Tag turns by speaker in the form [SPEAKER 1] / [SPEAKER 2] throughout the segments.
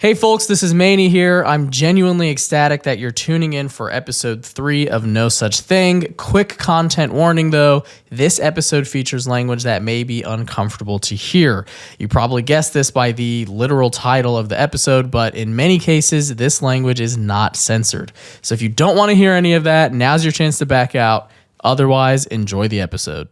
[SPEAKER 1] Hey folks, this is Maney here. I'm genuinely ecstatic that you're tuning in for episode 3 of No Such Thing. Quick content warning though, this episode features language that may be uncomfortable to hear. You probably guessed this by the literal title of the episode, but in many cases, this language is not censored. So if you don't want to hear any of that, now's your chance to back out. Otherwise, enjoy the episode.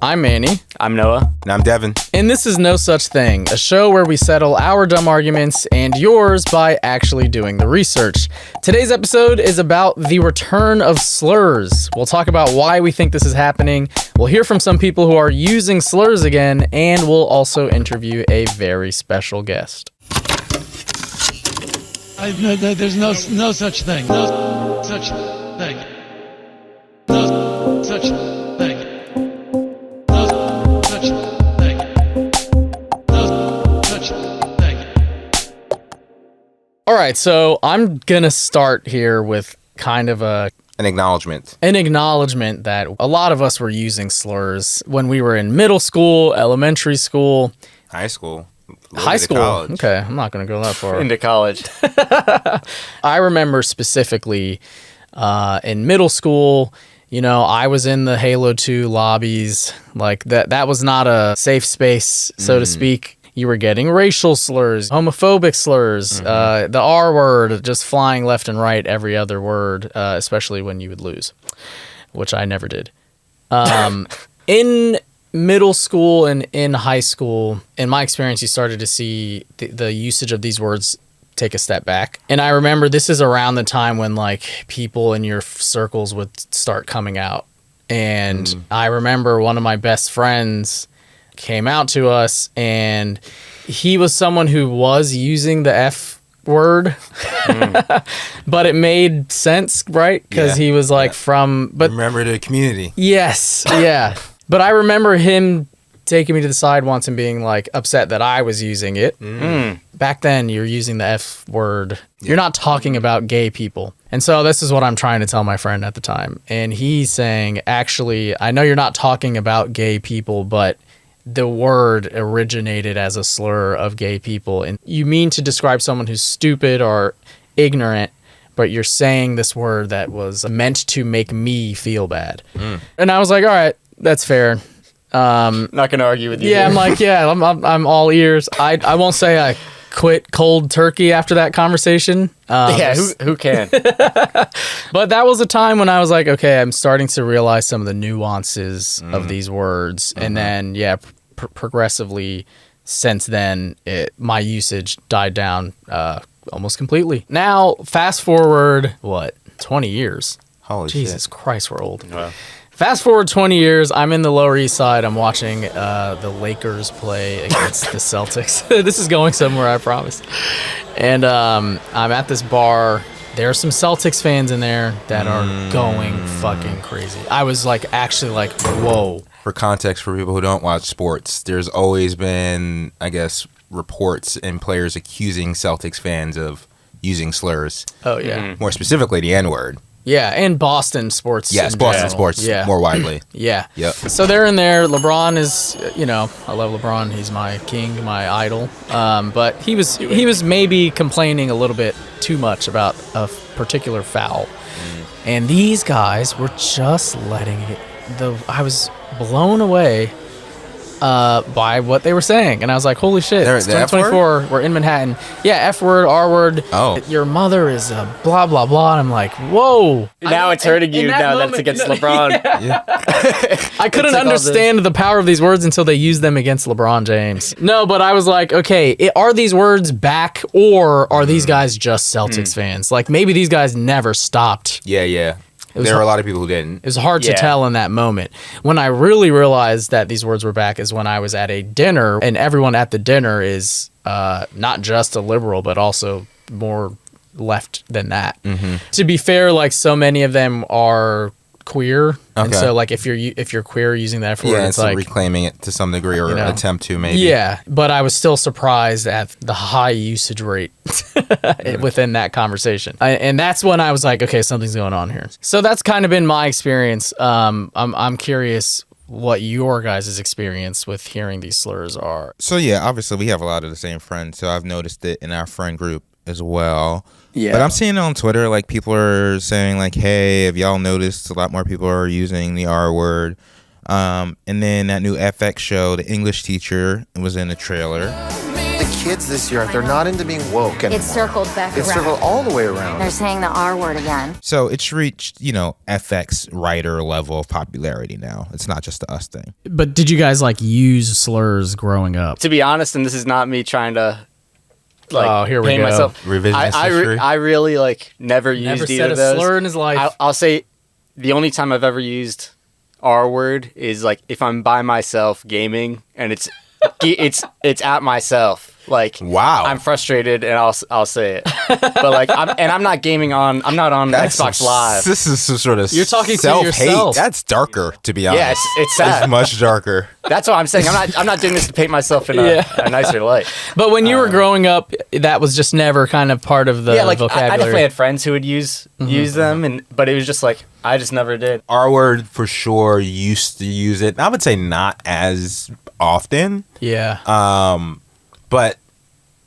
[SPEAKER 1] I'm Manny.
[SPEAKER 2] I'm Noah.
[SPEAKER 3] And I'm Devin.
[SPEAKER 1] And this is No Such Thing, a show where we settle our dumb arguments and yours by actually doing the research. Today's episode is about the return of slurs. We'll talk about why we think this is happening. We'll hear from some people who are using slurs again, and we'll also interview a very special guest.
[SPEAKER 4] There's no such thing. No such thing. No such thing.
[SPEAKER 1] All right, so I'm going to start here with kind of an acknowledgement that a lot of us were using slurs when we were in middle school, elementary school.
[SPEAKER 3] High school.
[SPEAKER 1] College. Okay, I'm not going to go that far.
[SPEAKER 2] Into college.
[SPEAKER 1] I remember specifically in middle school, you know, I was in the Halo 2 lobbies. Like that was not a safe space, so to speak. You were getting racial slurs, homophobic slurs, the R word just flying left and right every other word, especially when you would lose, which I never did. In middle school and in high school, in my experience, you started to see the usage of these words take a step back. And I remember this is around the time when like people in your circles would start coming out. And I remember one of my best friends came out to us, and he was someone who was using the F word, but it made sense, right? Because he was like but
[SPEAKER 3] remember the community.
[SPEAKER 1] Yes, yeah. But I remember him taking me to the side once and being like upset that I was using it. Back then, you're using the F word. Yeah. You're not talking about gay people. And so this is what I'm trying to tell my friend at the time. And he's saying, actually, I know you're not talking about gay people, but the word originated as a slur of gay people. And you mean to describe someone who's stupid or ignorant, but you're saying this word that was meant to make me feel bad. And I was like, all right, that's fair.
[SPEAKER 2] Not going to argue with you.
[SPEAKER 1] Yeah, I'm like, yeah, I'm all ears. I won't say I quit cold turkey after that conversation.
[SPEAKER 2] Who can?
[SPEAKER 1] But that was a time when I was like, okay, I'm starting to realize some of the nuances of these words. And then, progressively since then, my usage died down almost completely. Now, fast forward, 20 years?
[SPEAKER 3] Holy
[SPEAKER 1] Jesus
[SPEAKER 3] shit.
[SPEAKER 1] Christ, we're old.
[SPEAKER 2] Wow.
[SPEAKER 1] Fast forward 20 years, I'm in the Lower East Side. I'm watching the Lakers play against the Celtics. This is going somewhere, I promise. And I'm at this bar. There are some Celtics fans in there that are going fucking crazy. I was like, actually like, whoa.
[SPEAKER 3] For context, for people who don't watch sports, there's always been, I guess, reports and players accusing Celtics fans of using slurs.
[SPEAKER 1] Oh, yeah.
[SPEAKER 3] More specifically, the N-word.
[SPEAKER 1] Yeah, and Boston sports.
[SPEAKER 3] Yes, Boston sports more widely.
[SPEAKER 1] Yeah.
[SPEAKER 3] Yep.
[SPEAKER 1] So they're in there. LeBron is, I love LeBron. He's my king, my idol. But he was maybe complaining a little bit too much about a particular foul. And these guys were just letting it. I was blown away by what they were saying. And I was like, holy shit, it's 2024, we're in Manhattan. Yeah, F word, R word.
[SPEAKER 3] Oh.
[SPEAKER 1] Your mother is a blah, blah, blah. And I'm like, whoa.
[SPEAKER 2] Now it's hurting you now that it's against LeBron.
[SPEAKER 3] Yeah.
[SPEAKER 1] I couldn't understand the power of these words until they used them against LeBron James. No, but I was like, okay, are these words back, or are these guys just Celtics fans? Like, maybe these guys never stopped.
[SPEAKER 3] Yeah. There were a lot of people who didn't.
[SPEAKER 1] It was hard to tell in that moment. When I really realized that these words were back is when I was at a dinner, and everyone at the dinner is not just a liberal, but also more left than that. To be fair, like, so many of them are queer, and so like if you're queer using that F word, it's like
[SPEAKER 3] reclaiming it to some degree, or attempt to, maybe.
[SPEAKER 1] Yeah, but I was still surprised at the high usage rate within that conversation, and that's when I was like, okay, something's going on here. So that's kind of been my experience. I'm curious, what your guys' experience with hearing these slurs are.
[SPEAKER 3] So yeah, obviously we have a lot of the same friends, so I've noticed it in our friend group as well.
[SPEAKER 2] Yeah.
[SPEAKER 3] But I'm seeing it on Twitter, like people are saying like, hey, have y'all noticed a lot more people are using the R word? And then that new FX show, The English Teacher, was in the trailer.
[SPEAKER 5] The kids this year, they're not into being woke anymore.
[SPEAKER 6] It's circled back
[SPEAKER 5] It's
[SPEAKER 6] around.
[SPEAKER 5] circled all the way around.
[SPEAKER 6] They're saying the R word again.
[SPEAKER 3] So it's reached, FX writer level of popularity now. It's not just a us thing.
[SPEAKER 1] But did you guys like use slurs growing up?
[SPEAKER 2] To be honest, and this is not me trying to
[SPEAKER 1] Here we
[SPEAKER 2] paint
[SPEAKER 1] go.
[SPEAKER 2] myself.
[SPEAKER 3] Revisionist history.
[SPEAKER 2] I really never used
[SPEAKER 1] Never
[SPEAKER 2] either
[SPEAKER 1] said
[SPEAKER 2] of
[SPEAKER 1] a
[SPEAKER 2] those.
[SPEAKER 1] slur in his life.
[SPEAKER 2] I'll say the only time I've ever used R word is like if I'm by myself gaming and it's at myself. Like,
[SPEAKER 3] Wow.
[SPEAKER 2] I'm frustrated and I'll say it. But like, I'm not gaming on. I'm not on Xbox Live.
[SPEAKER 3] This is some sort of
[SPEAKER 1] You're talking to
[SPEAKER 3] self-hate.
[SPEAKER 1] yourself.
[SPEAKER 3] That's darker, to be honest.
[SPEAKER 2] Yeah, it's sad.
[SPEAKER 3] It's much darker.
[SPEAKER 2] That's what I'm saying. I'm not doing this to paint myself in a nicer light.
[SPEAKER 1] But when you were growing up, that was just never kind of part of the
[SPEAKER 2] Yeah, like
[SPEAKER 1] vocabulary.
[SPEAKER 2] I definitely had friends who would use them, but it was just like I just never did.
[SPEAKER 3] R word for sure used to use it. I would say not as often.
[SPEAKER 1] Yeah.
[SPEAKER 3] But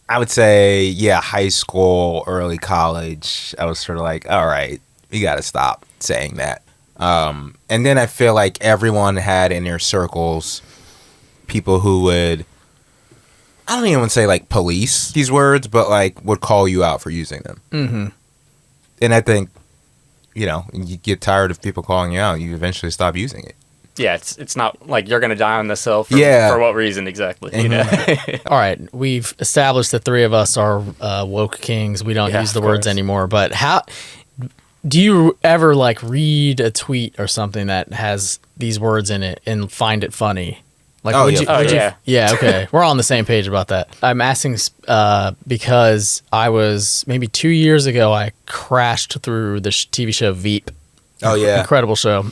[SPEAKER 3] I would say, yeah, high school, early college, I was sort of like, all right, you got to stop saying that. And then I feel like everyone had in their circles people who would, I don't even want to say like police these words, but like would call you out for using them.
[SPEAKER 1] Mm-hmm.
[SPEAKER 3] And I think, you get tired of people calling you out, you eventually stop using it.
[SPEAKER 2] Yeah, it's not like you're gonna die on this hill for what reason exactly. You know?
[SPEAKER 1] All right, we've established the three of us are woke kings. We don't use the
[SPEAKER 2] of
[SPEAKER 1] words
[SPEAKER 2] course.
[SPEAKER 1] anymore. But how do you ever like read a tweet or something that has these words in it and find it funny? Like,
[SPEAKER 3] Oh,
[SPEAKER 1] would
[SPEAKER 3] yeah.
[SPEAKER 1] you,
[SPEAKER 2] Oh,
[SPEAKER 1] would you-
[SPEAKER 2] yeah.
[SPEAKER 1] yeah, okay. We're on the same page about that. I'm asking because I was maybe 2 years ago. I crashed through the TV show Veep.
[SPEAKER 3] Oh, yeah.
[SPEAKER 1] Incredible show.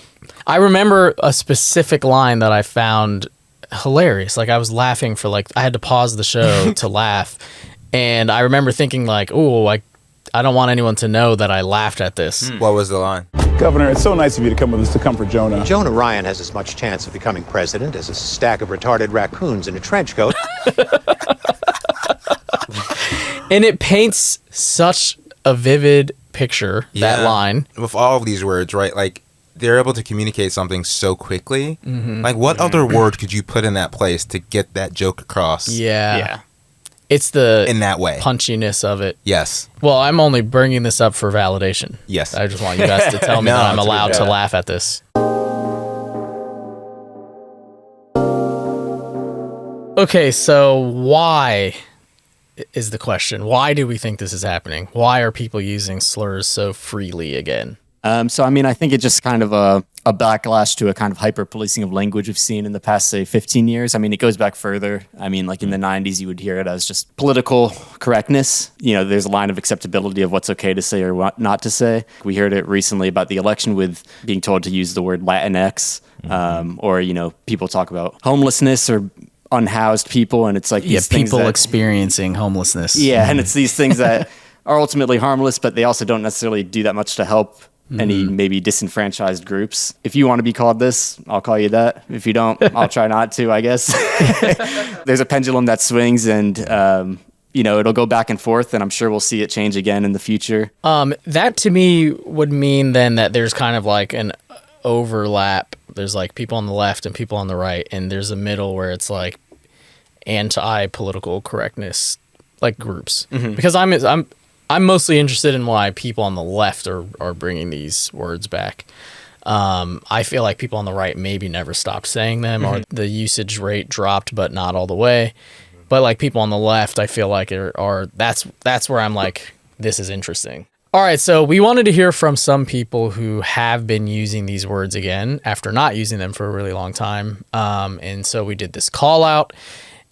[SPEAKER 1] I remember a specific line that I found hilarious. Like I was laughing for I had to pause the show to laugh. And I remember thinking like, oh, I don't want anyone to know that I laughed at this.
[SPEAKER 3] What was the line?
[SPEAKER 7] Governor, it's so nice of you to come with us to comfort Jonah.
[SPEAKER 8] Jonah Ryan has as much chance of becoming president as a stack of retarded raccoons in a trench coat.
[SPEAKER 1] And it paints such a vivid picture, that
[SPEAKER 3] Yeah.
[SPEAKER 1] line.
[SPEAKER 3] With all of these words, right? Like, they're able to communicate something so quickly. Like, what other word could you put in that place to get that joke across
[SPEAKER 1] Yeah. It's the
[SPEAKER 3] in that way?
[SPEAKER 1] punchiness of it.
[SPEAKER 3] Yes.
[SPEAKER 1] Well, I'm only bringing this up for validation.
[SPEAKER 3] Yes.
[SPEAKER 1] I just want you guys to tell me
[SPEAKER 3] No,
[SPEAKER 1] that I'm
[SPEAKER 3] it's
[SPEAKER 1] allowed
[SPEAKER 3] good.
[SPEAKER 1] to laugh at this. Okay, so why is the question? Why do we think this is happening? Why are people using slurs so freely again?
[SPEAKER 9] So, I mean, I think it's just kind of a backlash to a kind of hyper-policing of language we've seen in the past, say, 15 years. I mean, it goes back further. I mean, like in the 90s, you would hear it as just political correctness. There's a line of acceptability of what's okay to say or what not to say. We heard it recently about the election with being told to use the word Latinx, or, people talk about homelessness or unhoused people, and it's like these things
[SPEAKER 1] people
[SPEAKER 9] that,
[SPEAKER 1] experiencing homelessness.
[SPEAKER 9] yeah, and it's these things that are ultimately harmless, but they also don't necessarily do that much to help any maybe disenfranchised groups. If you want to be called this, I'll call you that. If you don't, I'll try not to, I guess. There's a pendulum that swings, and it'll go back and forth, and I'm sure we'll see it change again in the future.
[SPEAKER 1] That to me would mean then that there's kind of like an overlap. There's like people on the left and people on the right, and there's a middle where it's like anti-political correctness like groups. Because I'm mostly interested in why people on the left are bringing these words back. I feel like people on the right maybe never stopped saying them, or the usage rate dropped, but not all the way. But like people on the left, I feel like that's where I'm like, this is interesting. All right, so we wanted to hear from some people who have been using these words again after not using them for a really long time. And so we did this call out,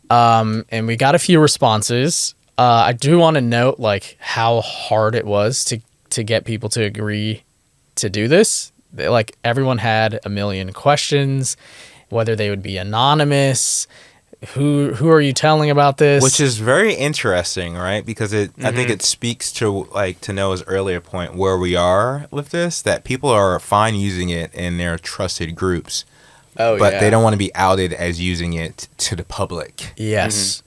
[SPEAKER 1] and we got a few responses. I do want to note like how hard it was to get people to agree to do this. Like everyone had a million questions, whether they would be anonymous. Who are you telling about this?
[SPEAKER 3] Which is very interesting, right? Because I think it speaks to to Noah's earlier point where we are with this, that people are fine using it in their trusted groups.
[SPEAKER 1] Oh,
[SPEAKER 3] but
[SPEAKER 1] yeah.
[SPEAKER 3] they don't want to be outed as using it to the public.
[SPEAKER 1] Yes.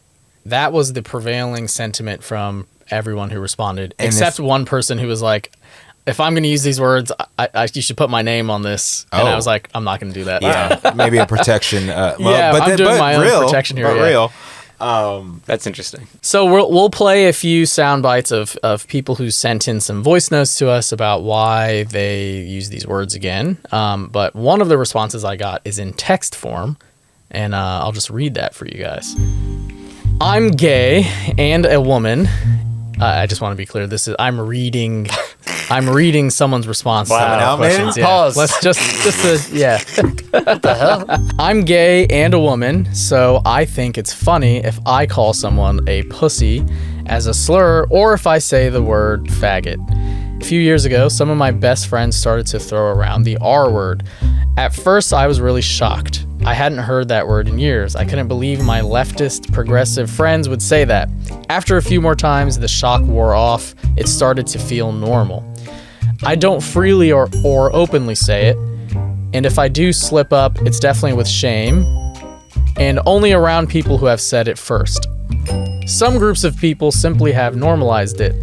[SPEAKER 1] That was the prevailing sentiment from everyone who responded,
[SPEAKER 3] And
[SPEAKER 1] except one person who was like, if I'm going to use these words, you should put my name on this. And I
[SPEAKER 3] Oh.
[SPEAKER 1] was like, I'm not going to do that.
[SPEAKER 3] Yeah, maybe a protection.
[SPEAKER 1] I'm doing my own protection here,
[SPEAKER 3] But
[SPEAKER 1] yeah.
[SPEAKER 3] real.
[SPEAKER 2] That's interesting.
[SPEAKER 1] So we'll play a few sound bites of people who sent in some voice notes to us about why they use these words again. But one of the responses I got is in text form, and I'll just read that for you guys. I'm gay and a woman. I just want to be clear. I'm reading someone's response to
[SPEAKER 3] Wow,
[SPEAKER 1] our questions.
[SPEAKER 3] man.
[SPEAKER 1] Yeah.
[SPEAKER 2] Pause.
[SPEAKER 1] Let's what the hell? I'm gay and a woman, so I think it's funny if I call someone a pussy as a slur or if I say the word faggot. A few years ago, some of my best friends started to throw around the R word. At first, I was really shocked. I hadn't heard that word in years. I couldn't believe my leftist, progressive friends would say that. After a few more times, the shock wore off. It started to feel normal. I don't freely or openly say it, and if I do slip up, it's definitely with shame, and only around people who have said it first. Some groups of people simply have normalized it,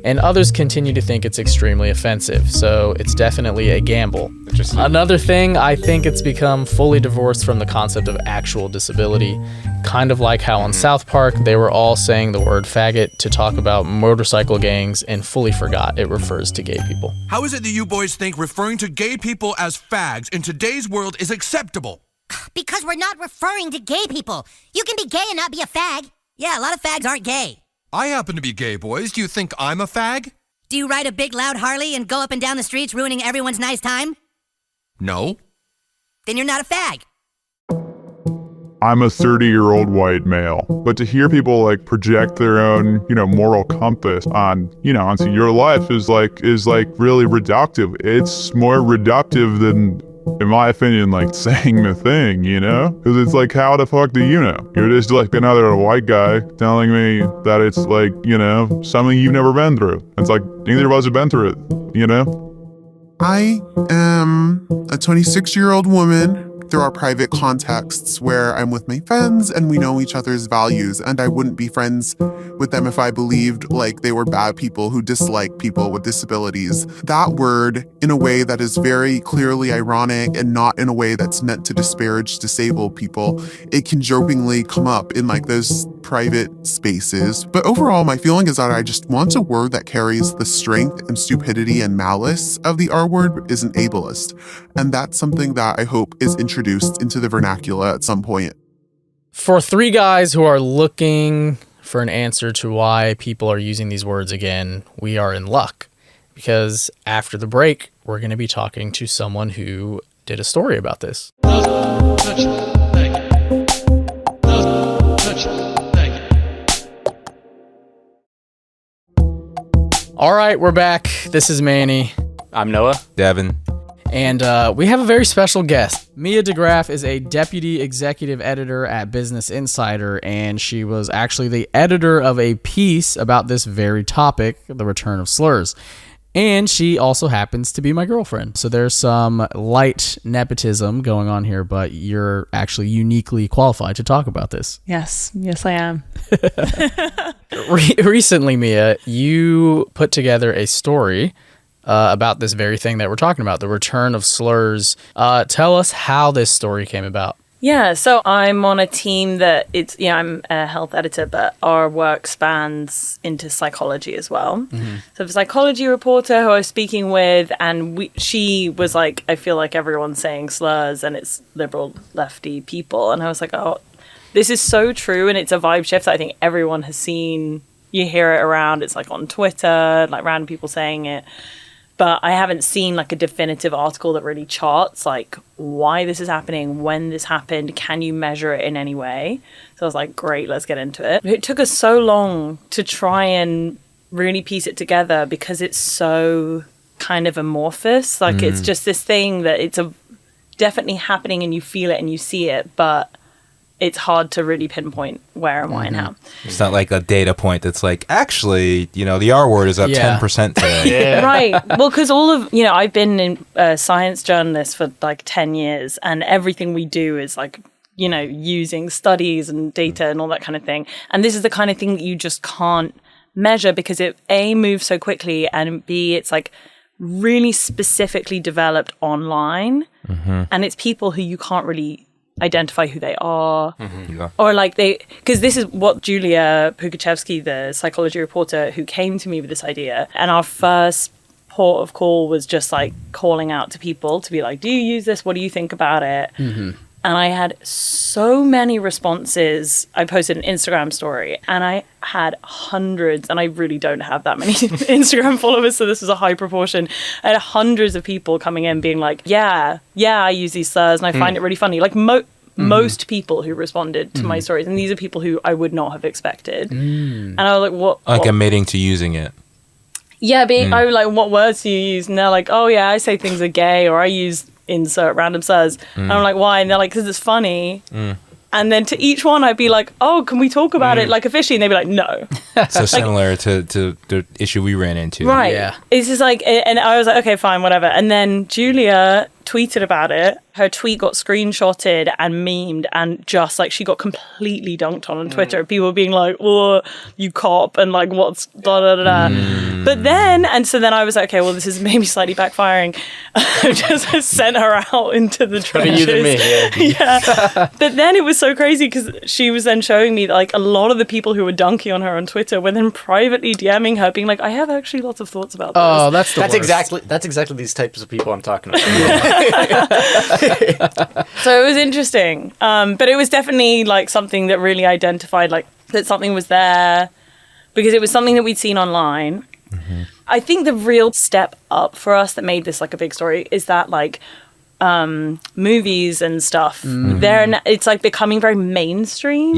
[SPEAKER 1] and others continue to think it's extremely offensive, so it's definitely a gamble.
[SPEAKER 2] Interesting.
[SPEAKER 1] Another thing, I think it's become fully divorced from the concept of actual disability, kind of like how on South Park they were all saying the word faggot to talk about motorcycle gangs and fully forgot it refers to gay people.
[SPEAKER 10] How is it that you boys think referring to gay people as fags in today's world is acceptable?
[SPEAKER 11] Because we're not referring to gay people. You can be gay and not be a fag. Yeah, a lot of fags aren't gay.
[SPEAKER 10] I happen to be gay, boys. Do you think I'm a fag?
[SPEAKER 11] Do you ride a big loud Harley and go up and down the streets ruining everyone's nice time?
[SPEAKER 10] No.
[SPEAKER 11] Then you're not a fag.
[SPEAKER 7] I'm a 30-year-old white male. But to hear people like project their own, moral compass on, onto your life is like really reductive. It's more reductive than, in my opinion, like saying the thing, Because it's like, how the fuck do you know? You're just like another white guy telling me that it's like, something you've never been through. It's like, neither of us have been through it,
[SPEAKER 12] I am a 26-year-old woman. There are private contexts where I'm with my friends and we know each other's values, and I wouldn't be friends with them if I believed like they were bad people who dislike people with disabilities. That word, in a way that is very clearly ironic and not in a way that's meant to disparage disabled people, it can jokingly come up in like those private spaces. But overall, my feeling is that I just want a word that carries the strength and stupidity and malice of the R word but isn't ableist. And that's something that I hope is introduced into the vernacular at some point.
[SPEAKER 1] For three guys who are looking for an answer to why people are using these words again, we are in luck. Because after the break, we're going to be talking to someone who did a story about this.
[SPEAKER 4] No such thing. No such thing.
[SPEAKER 1] All right, we're back. This is Manny.
[SPEAKER 2] I'm Noah.
[SPEAKER 3] Devin.
[SPEAKER 1] And we have a very special guest. Mia DeGraff is a deputy executive editor at Business Insider, and she was actually the editor of a piece about this very topic, the return of slurs. And she also happens to be my girlfriend. So there's some light nepotism going on here, but you're actually uniquely qualified to talk about this.
[SPEAKER 13] Yes, I am.
[SPEAKER 1] Recently, Mia, you put together a story about this very thing that we're talking about, the return of slurs. Tell us how this story came about.
[SPEAKER 13] Yeah, so I'm on a team that I'm a health editor, but our work spans into psychology as well. Mm-hmm. So the psychology reporter who I was speaking with, and she was like, I feel like everyone's saying slurs and it's liberal lefty people. And I was like, oh, this is so true. And it's a vibe shift that I think everyone has seen. You hear it around. It's like on Twitter, like random people saying it. But I haven't seen like a definitive article that really charts like why this is happening, when this happened, can you measure it in any way? So I was like, great, let's get into it. It took us so long to try and really piece it together because it's so kind of amorphous. Like it's just this thing that it's definitely happening and you feel it and you see it, but it's hard to really pinpoint where and why and how.
[SPEAKER 3] It's not like a data point that's like, actually, the R word is up 10% today.
[SPEAKER 13] Right. Well, because I've been in science journalist for like 10 years, and everything we do is like, using studies and data and all that kind of thing. And this is the kind of thing that you just can't measure because it A, moves so quickly, and B, it's like really specifically developed online. And it's people who you can't really identify who they are, or like because this is what Julia Pukachevsky, the psychology reporter who came to me with this idea, and our first port of call was just like calling out to people to be like, do you use this? What do you think about it? And I had so many responses. I posted an Instagram story and I had hundreds, and I really don't have that many Instagram followers, so this was a high proportion. I had hundreds of people coming in being like, yeah, I use these slurs and I find it really funny. Like most people who responded to my stories, and these are people who I would not have expected. And I was like, what?
[SPEAKER 3] Like admitting to using it.
[SPEAKER 13] Yeah, I was like, what words do you use? And they're like, oh yeah, I say things are gay, or I use insert random slurs. And I'm like, why? And they're like, because it's funny. And then to each one I'd be like, oh, can we talk about it like officially? And they'd be like, no.
[SPEAKER 3] So similar to the issue we ran into.
[SPEAKER 13] Right.
[SPEAKER 1] Yeah.
[SPEAKER 13] It's just like, and I was like, okay, fine, whatever. And then Julia tweeted about it. Her tweet got screenshotted and memed, and just like she got completely dunked on Twitter. People being like, oh, you cop, and like, what's da da da da. But then, and so then I was like, okay, well, this is maybe slightly backfiring. I just sent her out into the trenches.
[SPEAKER 2] Better you than me.
[SPEAKER 13] Yeah. But then it was so crazy because she was then showing me that, like, a lot of the people who were dunking on her on Twitter were then privately DMing her, being like, I have actually lots of thoughts about this.
[SPEAKER 1] Oh, that's the worst.
[SPEAKER 2] That's exactly these types of people I'm talking about.
[SPEAKER 13] So it was interesting, but it was definitely like something that really identified like that something was there, because it was something that we'd seen online. I think the real step up for us that made this like a big story is that like movies and stuff, it's like becoming very mainstream.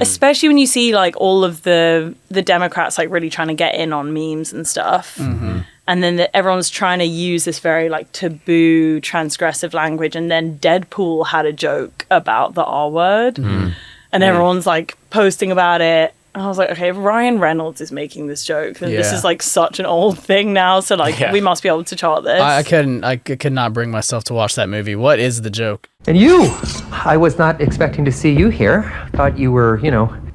[SPEAKER 13] Especially when you see like all of the Democrats like really trying to get in on memes and stuff. And then everyone's trying to use this very like taboo, transgressive language. And then Deadpool had a joke about the R word, and everyone's like posting about it. And I was like, okay, if Ryan Reynolds is making this joke, then this is like such an old thing now. So like, we must be able to chart this.
[SPEAKER 1] I could not bring myself to watch that movie. What is the joke?
[SPEAKER 14] And I was not expecting to see you here. Thought you were,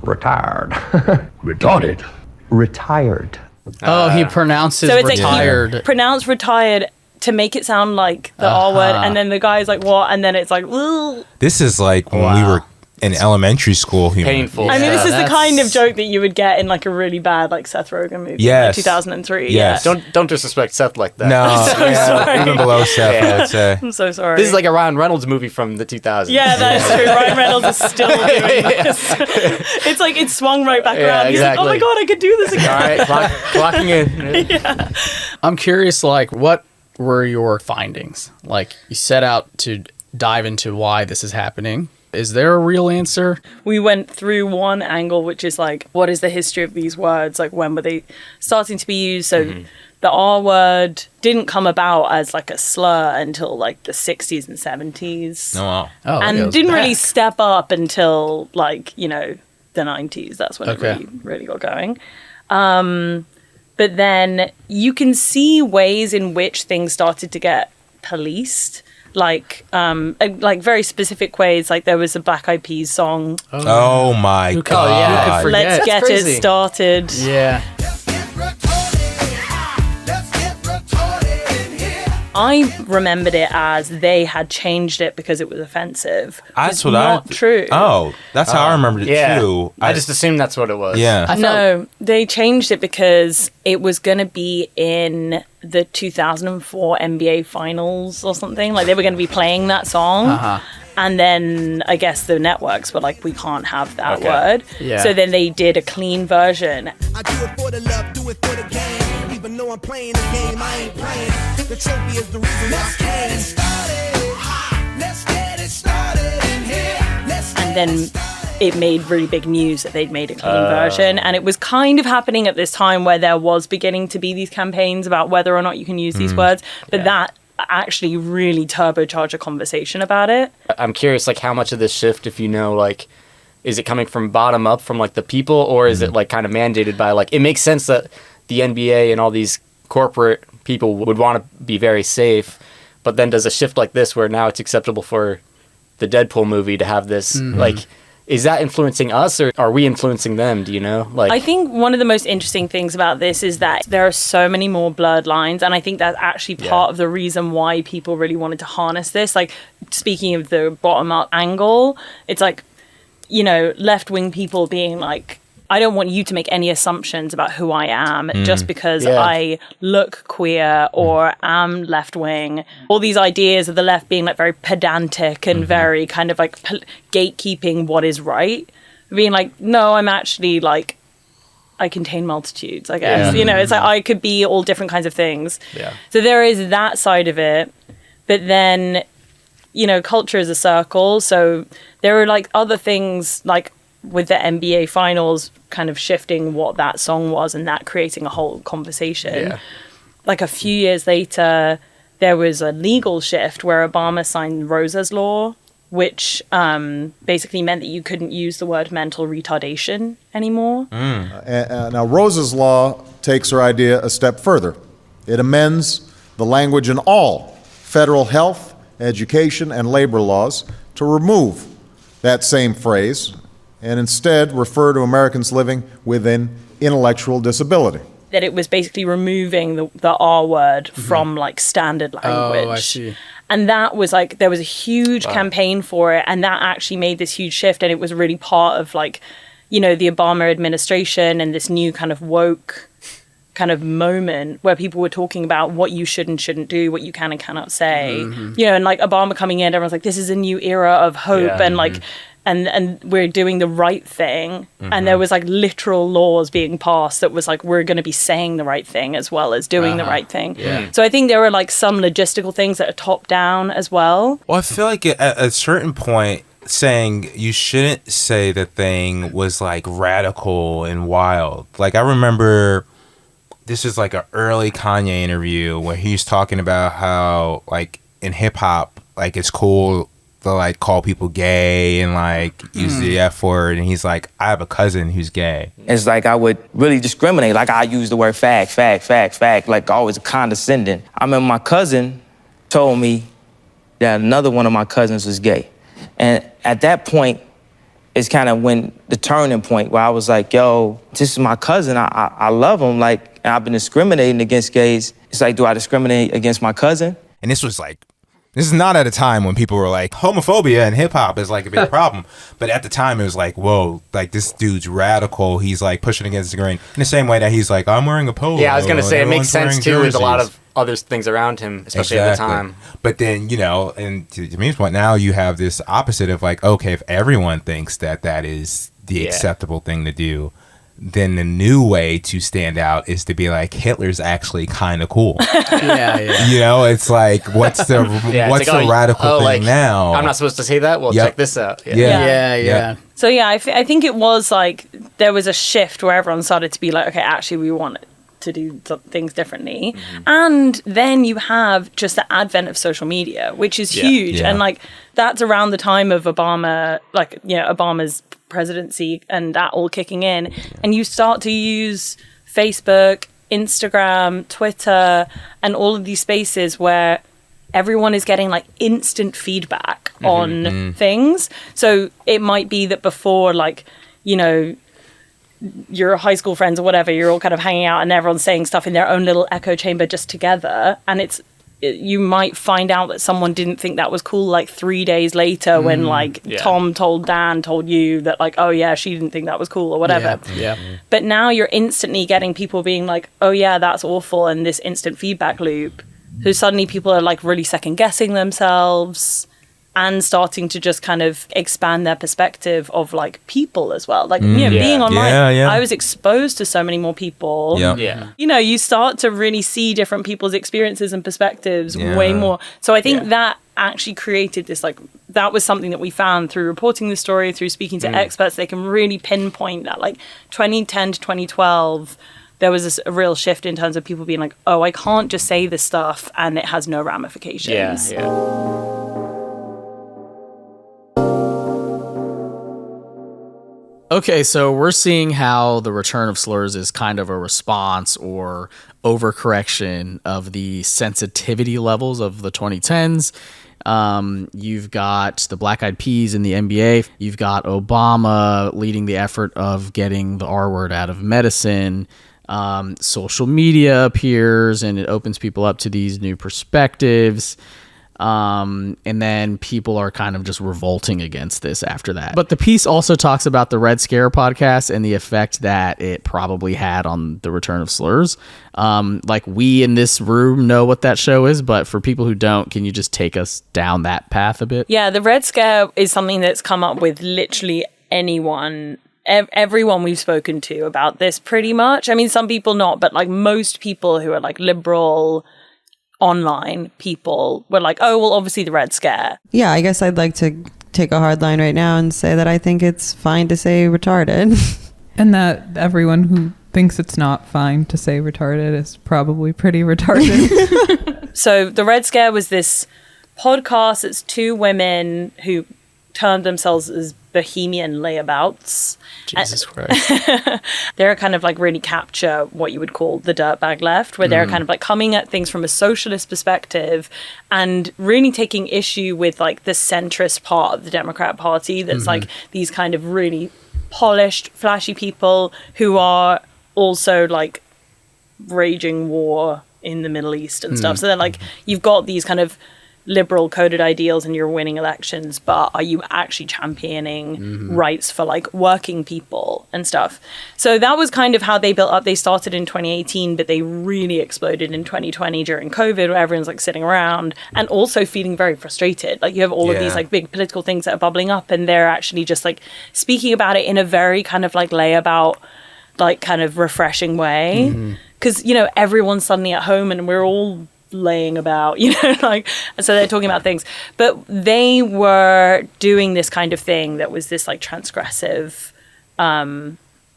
[SPEAKER 14] retired.
[SPEAKER 4] Retarded.
[SPEAKER 14] Retired.
[SPEAKER 1] Oh, he pronounces retired.
[SPEAKER 13] Like he pronounced retired to make it sound like the R word, and then the guy's like, what? And then it's like, ooh.
[SPEAKER 3] This is like when we were in elementary school.
[SPEAKER 2] Painful.
[SPEAKER 13] I mean, this is the kind of joke that you would get in like a really bad like Seth Rogen movie, like 2003.
[SPEAKER 3] Yes.
[SPEAKER 2] Don't disrespect Seth like that.
[SPEAKER 3] No,
[SPEAKER 13] I'm so sorry.
[SPEAKER 3] Even below Seth, I would say.
[SPEAKER 13] I'm so sorry.
[SPEAKER 2] This is like a Ryan Reynolds movie from the 2000s.
[SPEAKER 13] Yeah, that's true. Ryan Reynolds is still doing this. It's like it swung right back around. He's like, oh my god, I could do this again.
[SPEAKER 2] All right, clocking in.
[SPEAKER 1] I'm curious, like, what were your findings? Like, you set out to dive into why this is happening. Is there a real answer?
[SPEAKER 13] We went through one angle, which is like, what is the history of these words? Like, when were they starting to be used? So the R word didn't come about as like a slur until like the 60s and 70s.
[SPEAKER 3] Oh, wow.
[SPEAKER 13] And didn't really step up until like, the 90s. That's when it really got going. But then you can see ways in which things started to get policed. Like very specific ways. Like there was a Black Eyed Peas song.
[SPEAKER 3] Oh my god!
[SPEAKER 13] Let's get it started.
[SPEAKER 1] Yeah.
[SPEAKER 13] I remembered it as they had changed it because it was offensive.
[SPEAKER 3] That's
[SPEAKER 13] not true.
[SPEAKER 3] Oh, that's how I remembered it too.
[SPEAKER 2] I just assumed that's what it was.
[SPEAKER 3] Yeah.
[SPEAKER 13] No, they changed it because it was going to be in the 2004 NBA Finals or something. Like they were going to be playing that song. And then I guess the networks were like, we can't have that word.
[SPEAKER 1] Yeah.
[SPEAKER 13] So then they did a clean version.
[SPEAKER 15] I do it for the love, do it for the game. Even though I'm playing the game, I ain't playing. The trophy is the reason why I came. Let's get it started in here.
[SPEAKER 13] And then it made really big news that they'd made a clean version. And it was kind of happening at this time where there was beginning to be these campaigns about whether or not you can use these words. But that actually really turbocharge a conversation about it.
[SPEAKER 2] I'm curious, like, how much of this shift, if you know, like, is it coming from bottom up from, like, the people, or is it, like, kind of mandated by, like, it makes sense that the NBA and all these corporate people would want to be very safe, but then does a shift like this where now it's acceptable for the Deadpool movie to have this, like, is that influencing us, or are we influencing them? Do you know? Like,
[SPEAKER 13] I think one of the most interesting things about this is that there are so many more blurred lines, and I think that's actually part of the reason why people really wanted to harness this. Like, speaking of the bottom-up angle, it's like, you know, left-wing people being like, I don't want you to make any assumptions about who I am just because I look queer or am left-wing. All these ideas of the left being like very pedantic and very kind of like gatekeeping what is right. Being like, no, I'm actually like, I contain multitudes, I guess. You know, it's like I could be all different kinds of things. So there is that side of it. But then, you know, culture is a circle. So there are like other things like, with the NBA finals kind of shifting what that song was and that creating a whole conversation. Like a few years later, there was a legal shift where Obama signed Rosa's Law, which basically meant that you couldn't use the word mental retardation anymore.
[SPEAKER 16] Now, Rosa's Law takes her idea a step further. It amends the language in all federal health, education, and labor laws to remove that same phrase and instead refer to Americans living with an intellectual disability.
[SPEAKER 13] That it was basically removing the R word from like standard language.
[SPEAKER 1] Oh, I see.
[SPEAKER 13] And that was like, there was a huge campaign for it, and that actually made this huge shift, and it was really part of like, you know, the Obama administration and this new kind of woke kind of moment where people were talking about what you should and shouldn't do, what you can and cannot say. You know, and like Obama coming in, everyone's like, this is a new era of hope and like, and we're doing the right thing. And there was like literal laws being passed that was like, we're going to be saying the right thing as well as doing the right thing. So I think there were like some logistical things that are top down as well.
[SPEAKER 3] Well, I feel like at a certain point, saying you shouldn't say the thing was like radical and wild. Like, I remember this is like an early Kanye interview where he's talking about how like in hip hop, like it's cool to like call people gay and like use the F word, and he's like, I have a cousin who's gay.
[SPEAKER 17] It's like I would really discriminate. Like I use the word fag, like always condescending. I remember my cousin told me that another one of my cousins was gay. And at that point, it's kind of when the turning point where I was like, yo, this is my cousin. I love him. Like, and I've been discriminating against gays. It's like, do I discriminate against my cousin?
[SPEAKER 3] And this is not at a time when people were like, homophobia in hip hop is like a big problem. But at the time, it was like, whoa, like this dude's radical. He's like pushing against the grain in the same way that he's like, I'm wearing a polo.
[SPEAKER 2] Yeah, I was going to say, it makes sense too with a lot
[SPEAKER 3] jerseys.
[SPEAKER 2] of other things around him, especially at the time.
[SPEAKER 3] But then, you know, and to Jameer's point, now you have this opposite of like, okay, if everyone thinks that that is the acceptable thing to do, then the new way to stand out is to be like, Hitler's actually kind of cool. You know, it's like, what's the radical thing now?
[SPEAKER 2] I'm not supposed to say that? Well, check this out.
[SPEAKER 13] So yeah, I think it was like, there was a shift where everyone started to be like, okay, actually we want to do things differently. And then you have just the advent of social media, which is huge. And like, that's around the time of Obama, like, you know, Obama's presidency and that all kicking in. And you start to use Facebook, Instagram, Twitter, and all of these spaces where everyone is getting like instant feedback on things. So it might be that before, like, you know, your high school friends or whatever, you're all kind of hanging out and everyone's saying stuff in their own little echo chamber just together. And you might find out that someone didn't think that was cool like 3 days later when like Tom told you that like, oh yeah, she didn't think that was cool or whatever. But now you're instantly getting people being like, oh yeah, that's awful, and this instant feedback loop. So suddenly people are like really second guessing themselves and starting to just kind of expand their perspective of like people as well. Like, you know, being online, I was exposed to so many more people. You know, you start to really see different people's experiences and perspectives way more. So I think that actually created this, like, that was something that we found through reporting the story, through speaking to experts. They can really pinpoint that like 2010 to 2012 there was a real shift in terms of people being like, oh, I can't just say this stuff and it has no ramifications.
[SPEAKER 1] Okay, so we're seeing how the return of slurs is kind of a response or overcorrection of the sensitivity levels of the 2010s. You've got the Black Eyed Peas in the NBA. You've got Obama leading the effort of getting the R word out of medicine. Social media appears and it opens people up to these new perspectives. And then people are kind of just revolting against this after that. But the piece also talks about the Red Scare podcast and the effect that it probably had on the return of slurs. Like, we in this room know what that show is, but for people who don't, can you just take us down that path a bit?
[SPEAKER 13] Yeah, the Red Scare is something that's come up with literally anyone, everyone we've spoken to about this pretty much. I mean, some people not, but like most people who are like liberal online people were like, oh, well, obviously the Red Scare.
[SPEAKER 18] Yeah, I guess I'd like to take a hard line right now and say that I think it's fine to say retarded.
[SPEAKER 19] And that everyone who thinks it's not fine to say retarded is probably pretty retarded.
[SPEAKER 13] So the Red Scare was this podcast. It's two women who termed themselves as bohemian layabouts.
[SPEAKER 1] Jesus Christ.
[SPEAKER 13] They're kind of like really capture what you would call the dirtbag left, where they're kind of like coming at things from a socialist perspective and really taking issue with like the centrist part of the Democrat Party that's like these kind of really polished, flashy people who are also like raging war in the Middle East and stuff. So they're like, you've got these kind of liberal coded ideals and you're winning elections, but are you actually championing rights for like working people and stuff? So that was kind of how they built up. They started in 2018, but they really exploded in 2020 during COVID, where everyone's like sitting around and also feeling very frustrated. Like, you have all of these like big political things that are bubbling up, and they're actually just like speaking about it in a very kind of like layabout, like kind of refreshing way. Because, you know, everyone's suddenly at home and we're all laying about, you know, like, so they're talking about things, but they were doing this kind of thing that was this like transgressive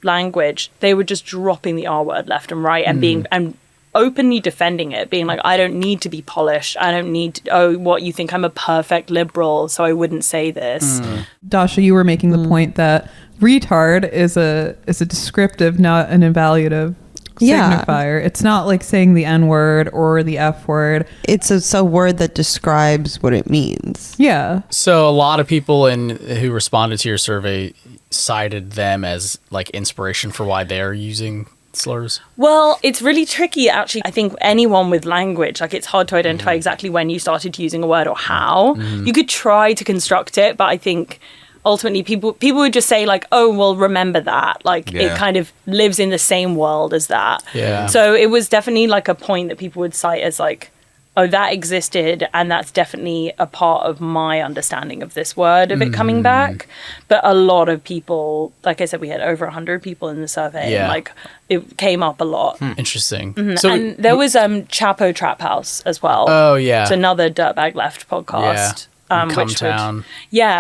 [SPEAKER 13] language. They were just dropping the R word left and right and being and openly defending it, being like, I don't need to be polished, I don't need to, oh, what, you think I'm a perfect liberal so I wouldn't say this.
[SPEAKER 19] Dasha, you were making the point that retard is a descriptive, not an evaluative signifier. It's not like saying the N word or the F word.
[SPEAKER 18] It's a word that describes what it means.
[SPEAKER 19] Yeah.
[SPEAKER 1] So a lot of people who responded to your survey cited them as like inspiration for why they're using slurs.
[SPEAKER 13] Well, it's really tricky, actually. I think anyone with language, like, it's hard to identify exactly when you started using a word or how. You could try to construct it, but I think ultimately people would just say like, oh, well, remember that, like it kind of lives in the same world as that. So it was definitely like a point that people would cite as like, oh, that existed, and that's definitely a part of my understanding of this word, of it coming back. But a lot of people, like I said, we had over 100 people in the survey, and like it came up a lot.
[SPEAKER 1] Interesting.
[SPEAKER 13] So and there was Chapo Trap House as well.
[SPEAKER 1] Oh yeah,
[SPEAKER 13] it's another Dirtbag Left podcast.
[SPEAKER 1] Cumtown.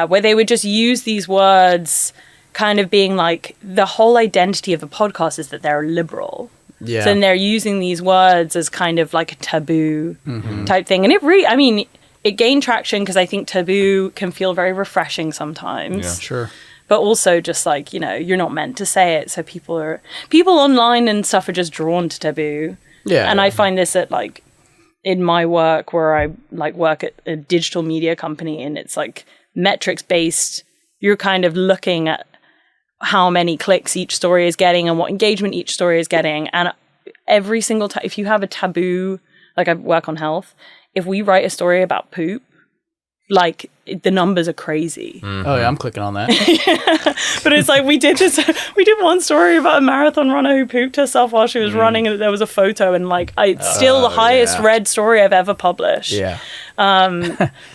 [SPEAKER 13] Where they would just use these words, kind of being like, the whole identity of the podcast is that they're liberal. So then they're using these words as kind of like a taboo type thing. And it really, I mean, it gained traction because I think taboo can feel very refreshing sometimes.
[SPEAKER 1] Yeah, sure.
[SPEAKER 13] But also just like, you know, you're not meant to say it. So people online and stuff are just drawn to taboo. Yeah. And I find this at like, in my work, where I like work at a digital media company, and it's like metrics based, you're kind of looking at how many clicks each story is getting and what engagement each story is getting. And every single time, if you have a taboo, like I work on health, if we write a story about poop, like the numbers are crazy.
[SPEAKER 1] Oh yeah, I'm clicking on that.
[SPEAKER 13] But it's like we did one story about a marathon runner who pooped herself while she was running, and there was a photo, and like it's still the highest read story I've ever published.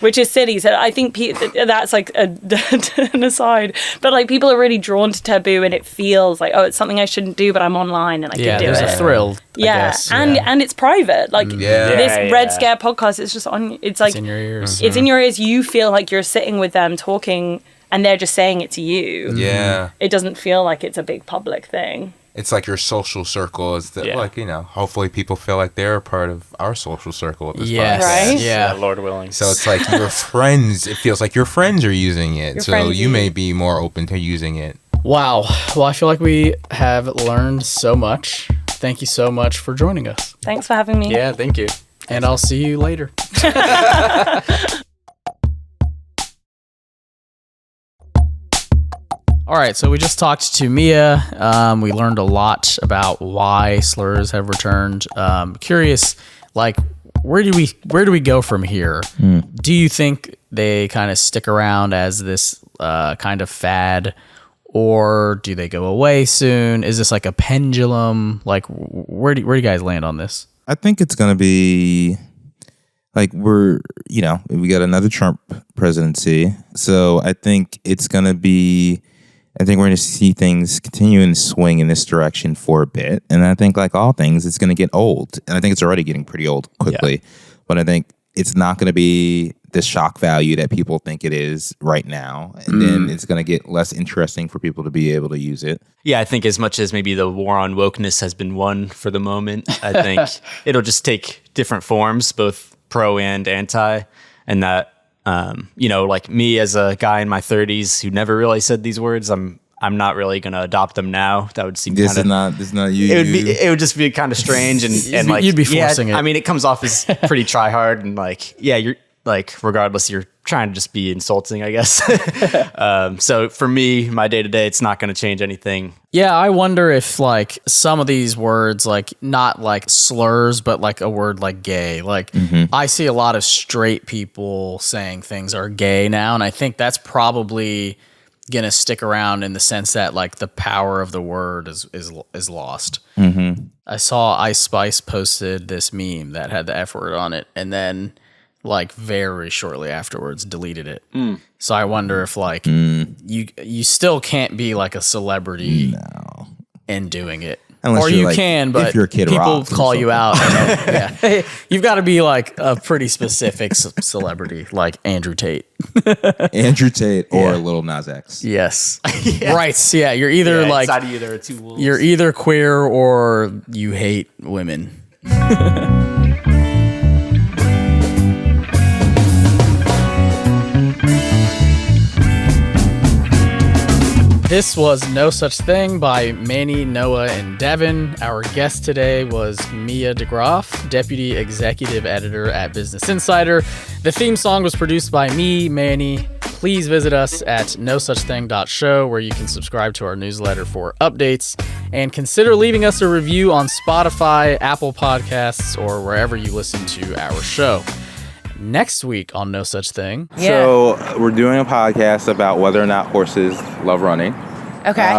[SPEAKER 13] Which is silly. So I think that's like an aside, but like people are really drawn to taboo, and it feels like, oh, it's something I shouldn't do, but I'm online and I can do it.
[SPEAKER 1] There's a thrill. I guess.
[SPEAKER 13] And it's private. Like this Red Scare podcast, it's just on. It's like
[SPEAKER 1] it's in your ears.
[SPEAKER 13] It's in your ears. You feel like you're sitting with them talking, and they're just saying it to you.
[SPEAKER 3] Yeah.
[SPEAKER 13] It doesn't feel like it's a big public thing.
[SPEAKER 3] it's like your social circle is that, like, hopefully people feel like they're a part of our social circle with this podcast.
[SPEAKER 2] Right? Yeah, Lord willing.
[SPEAKER 3] So it's like your friends, it feels like your friends are using it. So you may be more open to using it.
[SPEAKER 1] Wow. Well, I feel like we have learned so much. Thank you so much for joining us.
[SPEAKER 13] Thanks for having me.
[SPEAKER 2] Yeah, thank you.
[SPEAKER 1] And I'll see you later. All right, so we just talked to Mia. We learned a lot about why slurs have returned. Curious, like, where do we go from here? Do you think they kind of stick around as this kind of fad, or do they go away soon? Is this like a pendulum? Like, where do you guys land on this?
[SPEAKER 20] I think it's going to be like we got another Trump presidency. So I think it's going to be, I think we're going to see things continuing to swing in this direction for a bit. And I think, like all things, it's going to get old. And I think it's already getting pretty old quickly. Yeah. But I think it's not going to be the shock value that people think it is right now. And then it's going to get less interesting for people to be able to use it.
[SPEAKER 2] Yeah, I think as much as maybe the war on wokeness has been won for the moment, I think it'll just take different forms, both pro and anti. And that, like me as a guy in my 30s who never really said these words, I'm not really going to adopt them now. That would seem
[SPEAKER 20] this is not you.
[SPEAKER 2] It would just be kind of strange and like
[SPEAKER 1] you'd be forcing it.
[SPEAKER 2] I mean, it comes off as pretty try hard and like, yeah, you're like, regardless, you're trying to just be insulting, I guess. So for me, my day to day, it's not going to change anything.
[SPEAKER 1] Yeah, I wonder if like some of these words, like not like slurs, but like a word like gay. Like I see a lot of straight people saying things are gay now, and I think that's probably gonna stick around in the sense that like the power of the word is lost. I saw Ice Spice posted this meme that had the F word on it, and then like very shortly afterwards deleted it. So I wonder if like you still can't be like a celebrity in doing it.
[SPEAKER 20] Unless
[SPEAKER 1] or
[SPEAKER 20] you
[SPEAKER 1] like, can, but
[SPEAKER 20] if you're Kid
[SPEAKER 1] people
[SPEAKER 20] Rock
[SPEAKER 1] call you out. Yeah. You've got to be like a pretty specific celebrity, like Andrew Tate.
[SPEAKER 20] Andrew Tate or Lil Nas X.
[SPEAKER 1] Yes. Right. Yeah. You're either like
[SPEAKER 2] inside of you there are two wolves.
[SPEAKER 1] You're either queer or you hate women. This was No Such Thing by Manny, Noah, and Devin. Our guest today was Mia DeGroff, Deputy Executive Editor at Business Insider. The theme song was produced by me, Manny. Please visit us at nosuchthing.show, where you can subscribe to our newsletter for updates, and consider leaving us a review on Spotify, Apple Podcasts, or wherever you listen to our show. Next week on No Such Thing.
[SPEAKER 20] So we're doing a podcast about whether or not horses love running.
[SPEAKER 21] Okay.